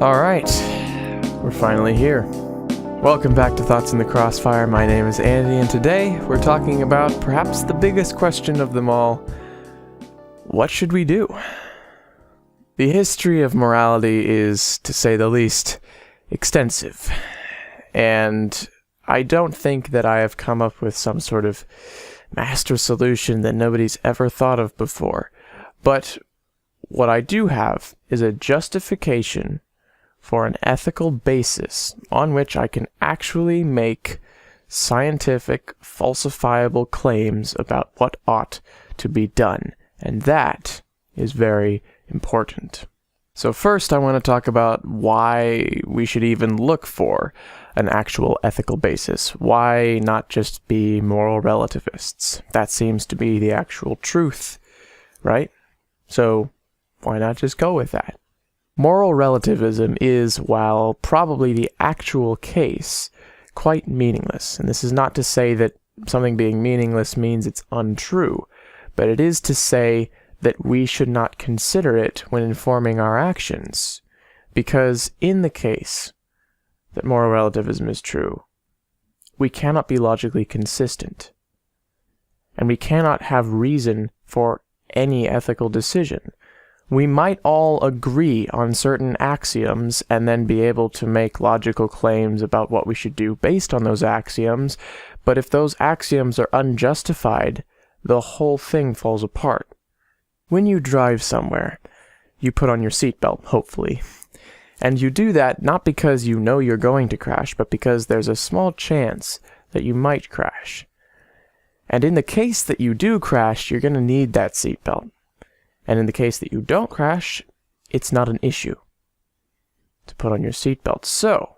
Alright, we're finally here. Welcome back to Thoughts in the Crossfire. My name is Andy, and today we're talking about perhaps the biggest question of them all. What should we do? The history of morality is, to say the least, extensive. And I don't think that I have come up with some sort of master solution that nobody's ever thought of before. But what I do have is a justification for an ethical basis on which I can actually make scientific, falsifiable claims about what ought to be done. And that is very important. So first I want to talk about why we should even look for an actual ethical basis. Why not just be moral relativists? That seems to be the actual truth, right? So why not just go with that? Moral relativism is, while probably the actual case, quite meaningless. And this is not to say that something being meaningless means it's untrue, but it is to say that we should not consider it when informing our actions. Because in the case that moral relativism is true, we cannot be logically consistent. And we cannot have reason for any ethical decision. We might all agree on certain axioms and then be able to make logical claims about what we should do based on those axioms, but if those axioms are unjustified, the whole thing falls apart. When you drive somewhere, you put on your seatbelt, hopefully. And you do that not because you know you're going to crash, but because there's a small chance that you might crash. And in the case that you do crash, you're going to need that seatbelt. And in the case that you don't crash, it's not an issue to put on your seatbelt. So,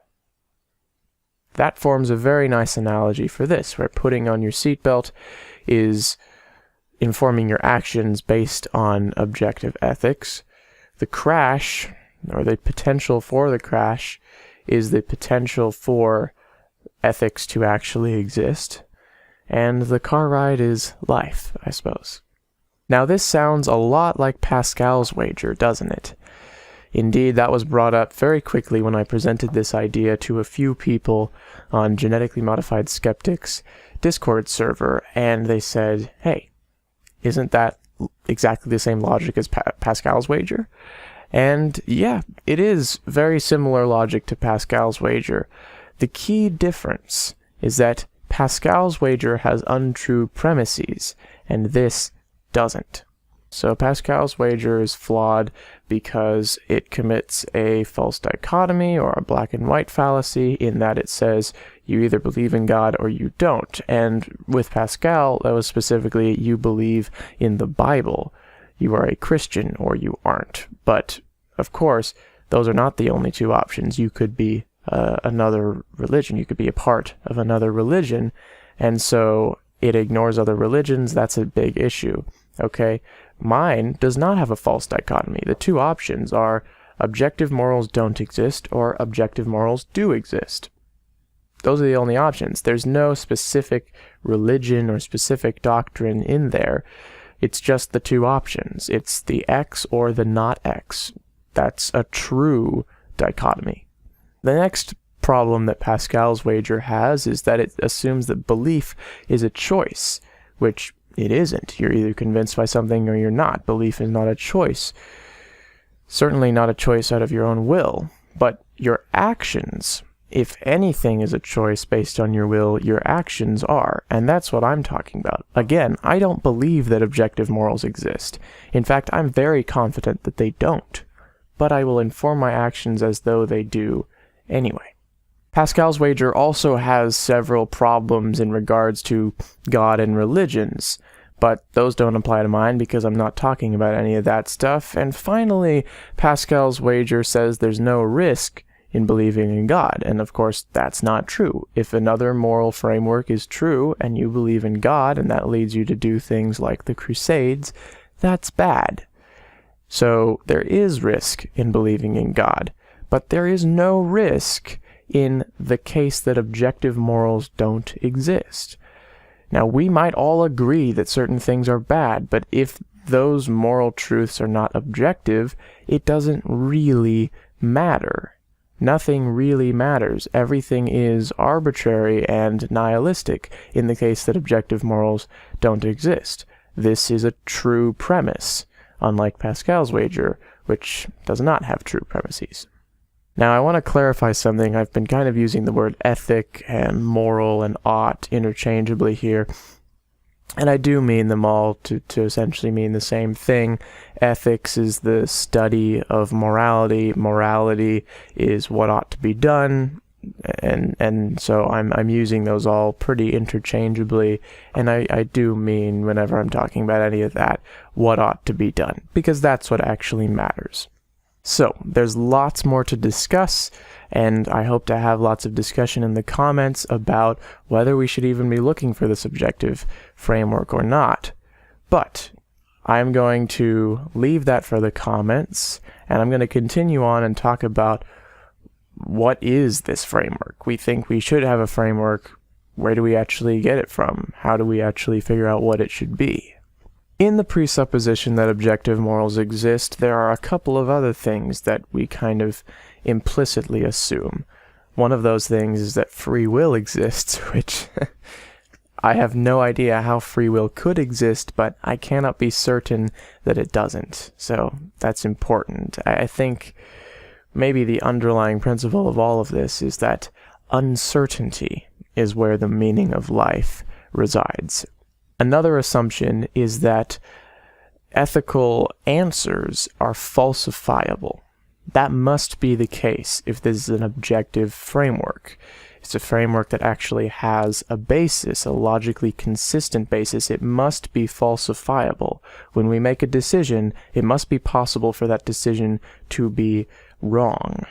that forms a very nice analogy for this, where putting on your seatbelt is informing your actions based on objective ethics. The crash, or the potential for the crash, is the potential for ethics to actually exist. And the car ride is life, I suppose. Now this sounds a lot like Pascal's wager, doesn't it? Indeed, that was brought up very quickly when I presented this idea to a few people on Genetically Modified Skeptics Discord server, and they said, hey, isn't that exactly the same logic as Pascal's wager? And yeah, it is very similar logic to Pascal's wager. The key difference is that Pascal's wager has untrue premises, and this doesn't. So Pascal's wager is flawed because it commits a false dichotomy or a black and white fallacy in that it says you either believe in God or you don't. And with Pascal, that was specifically you believe in the Bible. You are a Christian or you aren't. But of course, those are not the only two options. You could be another religion. You could be a part of another religion. And so it ignores other religions. That's a big issue. Okay, mine does not have a false dichotomy. The two options are objective morals don't exist or objective morals do exist. Those are the only options. There's no specific religion or specific doctrine in there. It's just the two options. It's the X or the not X. That's a true dichotomy. The next problem that Pascal's wager has is that it assumes that belief is a choice, which it isn't. You're either convinced by something or you're not. Belief is not a choice. Certainly not a choice out of your own will. But your actions, if anything is a choice based on your will, your actions are. And that's what I'm talking about. Again, I don't believe that objective morals exist. In fact, I'm very confident that they don't. But I will inform my actions as though they do anyway. Pascal's wager also has several problems in regards to God and religions, but those don't apply to mine because I'm not talking about any of that stuff. And finally, Pascal's wager says there's no risk in believing in God, and of course that's not true. If another moral framework is true and you believe in God and that leads you to do things like the Crusades, that's bad. So there is risk in believing in God, but there is no risk in the case that objective morals don't exist. Now, we might all agree that certain things are bad, but if those moral truths are not objective, it doesn't really matter. Nothing really matters. Everything is arbitrary and nihilistic in the case that objective morals don't exist. This is a true premise, unlike Pascal's wager, which does not have true premises. Now, I want to clarify something. I've been kind of using the word ethic and moral and ought interchangeably here, and I do mean them all to essentially mean the same thing. Ethics is the study of morality. Morality is what ought to be done. And so I'm using those all pretty interchangeably. And I do mean, whenever I'm talking about any of that, what ought to be done, because that's what actually matters. So, there's lots more to discuss, and I hope to have lots of discussion in the comments about whether we should even be looking for this objective framework or not. But I'm going to leave that for the comments, and I'm going to continue on and talk about what is this framework. We think we should have a framework. Where do we actually get it from? How do we actually figure out what it should be? In the presupposition that objective morals exist, there are a couple of other things that we kind of implicitly assume. One of those things is that free will exists, which I have no idea how free will could exist, but I cannot be certain that it doesn't. So that's important. I think maybe the underlying principle of all of this is that uncertainty is where the meaning of life resides. Another assumption is that ethical answers are falsifiable. That must be the case if this is an objective framework. It's a framework that actually has a basis, a logically consistent basis. It must be falsifiable. When we make a decision, it must be possible for that decision to be wrong.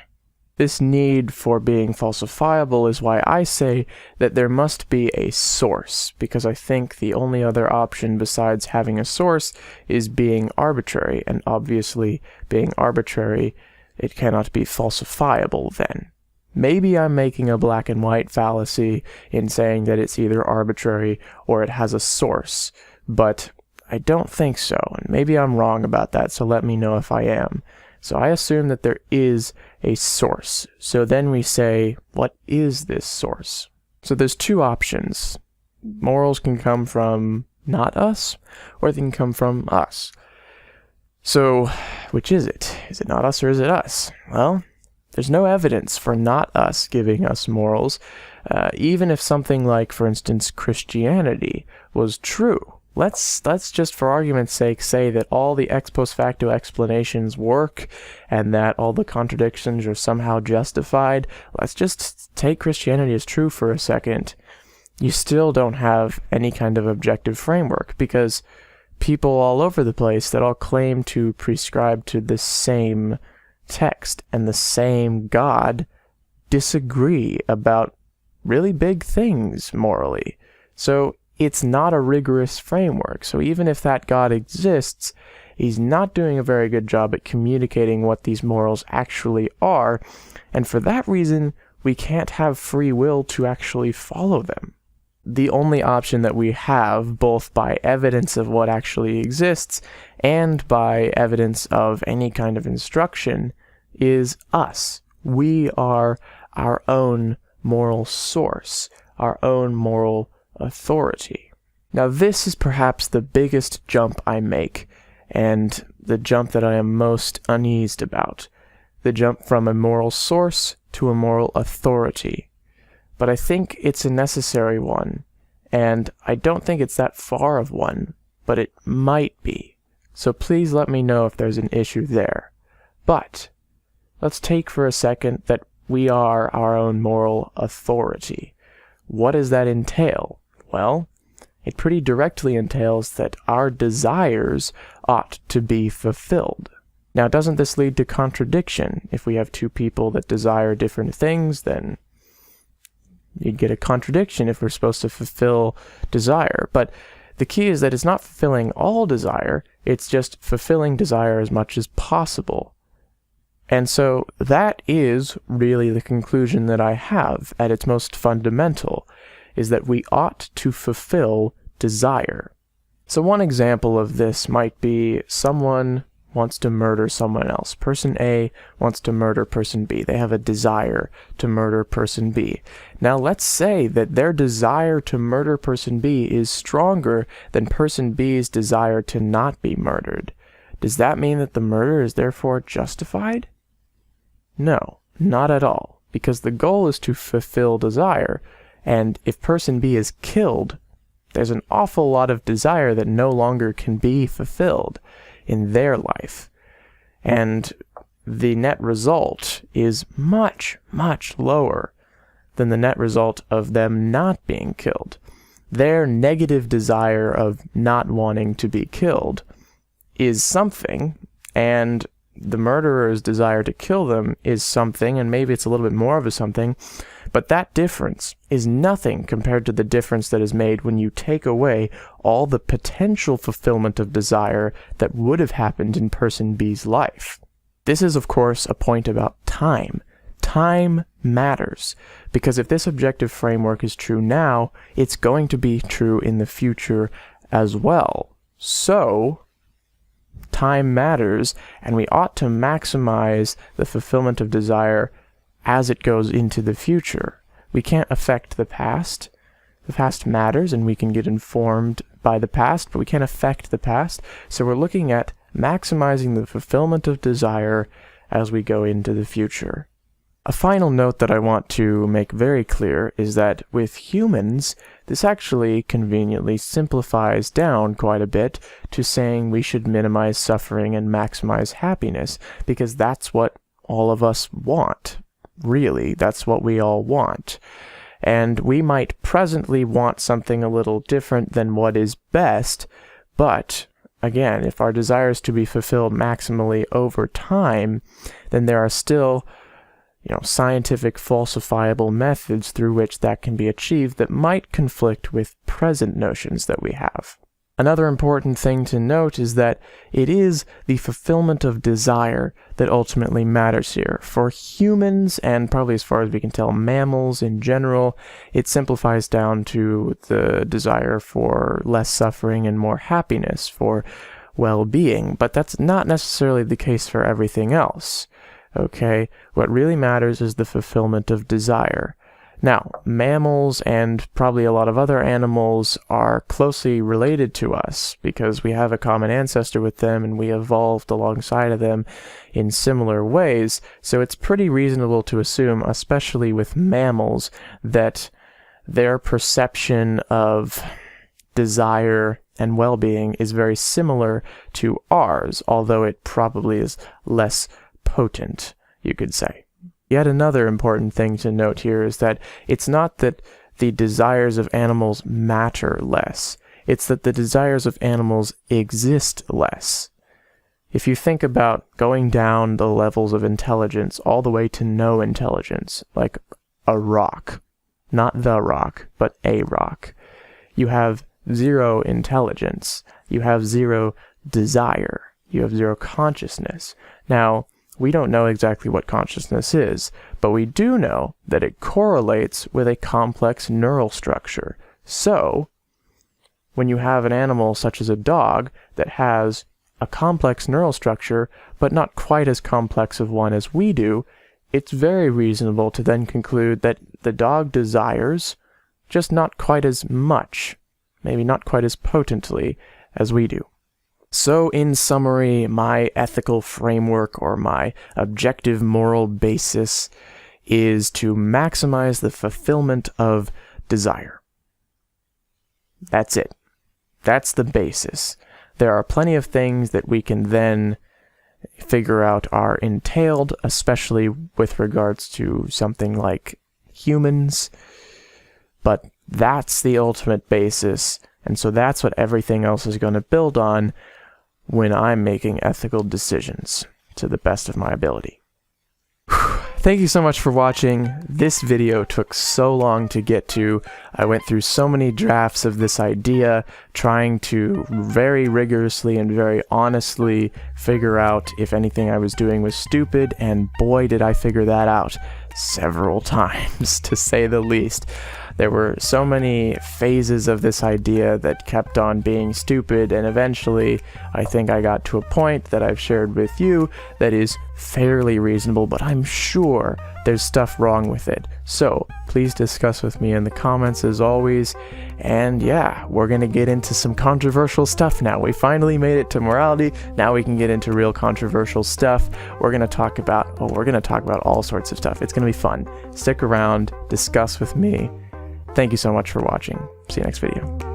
This need for being falsifiable is why I say that there must be a source, because I think the only other option besides having a source is being arbitrary, and obviously being arbitrary, it cannot be falsifiable then. Maybe I'm making a black and white fallacy in saying that it's either arbitrary or it has a source, but I don't think so, and maybe I'm wrong about that, so let me know if I am. So I assume that there is a source. So then we say, what is this source? So there's two options. Morals can come from not us, or they can come from us. So which is it? Is it not us or is it us? Well, there's no evidence for not us giving us morals, even if something like, for instance, Christianity was true. Let's just, for argument's sake, say that all the ex post facto explanations work and that all the contradictions are somehow justified. Let's just take Christianity as true for a second. You still don't have any kind of objective framework, because people all over the place that all claim to prescribe to the same text and the same God disagree about really big things morally. So it's not a rigorous framework. So even if that God exists, he's not doing a very good job at communicating what these morals actually are, and for that reason, we can't have free will to actually follow them. The only option that we have, both by evidence of what actually exists and by evidence of any kind of instruction, is us. We are our own moral source, our own moral authority. Now, this is perhaps the biggest jump I make, and the jump that I am most uneased about. The jump from a moral source to a moral authority. But I think it's a necessary one, and I don't think it's that far of one, but it might be. So please let me know if there's an issue there. But let's take for a second that we are our own moral authority. What does that entail? Well, it pretty directly entails that our desires ought to be fulfilled. Now, doesn't this lead to contradiction? If we have two people that desire different things, then you'd get a contradiction if we're supposed to fulfill desire. But the key is that it's not fulfilling all desire, it's just fulfilling desire as much as possible. And so that is really the conclusion that I have at its most fundamental, is that we ought to fulfill desire. So one example of this might be someone wants to murder someone else. Person A wants to murder person B. They have a desire to murder person B. Now let's say that their desire to murder person B is stronger than person B's desire to not be murdered. Does that mean that the murder is therefore justified? No, not at all, because the goal is to fulfill desire, and if person B is killed, there's an awful lot of desire that no longer can be fulfilled in their life. And the net result is much, much lower than the net result of them not being killed. Their negative desire of not wanting to be killed is something, and the murderer's desire to kill them is something, and maybe it's a little bit more of a something, but that difference is nothing compared to the difference that is made when you take away all the potential fulfillment of desire that would have happened in person B's life. This is, of course, a point about time. Time matters, because if this objective framework is true now, it's going to be true in the future as well. So, time matters, and we ought to maximize the fulfillment of desire as it goes into the future. We can't affect the past. The past matters, and we can get informed by the past, but we can't affect the past. So we're looking at maximizing the fulfillment of desire as we go into the future. A final note that I want to make very clear is that with humans, this actually conveniently simplifies down quite a bit to saying we should minimize suffering and maximize happiness, because that's what all of us want. Really, that's what we all want. And we might presently want something a little different than what is best, but again, if our desire is to be fulfilled maximally over time, then there are still scientific falsifiable methods through which that can be achieved that might conflict with present notions that we have. Another important thing to note is that it is the fulfillment of desire that ultimately matters here. For humans, and probably as far as we can tell, mammals in general, it simplifies down to the desire for less suffering and more happiness, for well-being, but that's not necessarily the case for everything else. Okay, what really matters is the fulfillment of desire. Now, mammals and probably a lot of other animals are closely related to us because we have a common ancestor with them and we evolved alongside of them in similar ways, so it's pretty reasonable to assume, especially with mammals, that their perception of desire and well-being is very similar to ours, although it probably is less potent, you could say. Yet another important thing to note here is that it's not that the desires of animals matter less, it's that the desires of animals exist less. If you think about going down the levels of intelligence all the way to no intelligence, like a rock, not the rock, but a rock, you have zero intelligence, you have zero desire, you have zero consciousness. Now, we don't know exactly what consciousness is, but we do know that it correlates with a complex neural structure. So, when you have an animal such as a dog that has a complex neural structure, but not quite as complex of one as we do, it's very reasonable to then conclude that the dog desires, just not quite as much, maybe not quite as potently as we do. So, in summary, my ethical framework or my objective moral basis is to maximize the fulfillment of desire. That's it. That's the basis. There are plenty of things that we can then figure out are entailed, especially with regards to something like humans, but that's the ultimate basis, and so that's what everything else is going to build on when I'm making ethical decisions to the best of my ability. Thank you so much for watching. This video took so long to get to. I went through so many drafts of this idea, trying to very rigorously and very honestly figure out if anything I was doing was stupid, and boy did I figure that out several times, to say the least. There were so many phases of this idea that kept on being stupid, and eventually I think I got to a point that I've shared with you that is fairly reasonable, but I'm sure there's stuff wrong with it. So please discuss with me in the comments as always. And yeah, we're gonna get into some controversial stuff now. We finally made it to morality. Now we can get into real controversial stuff. We're gonna talk about all sorts of stuff. It's gonna be fun. Stick around, discuss with me. Thank you so much for watching. See you next video.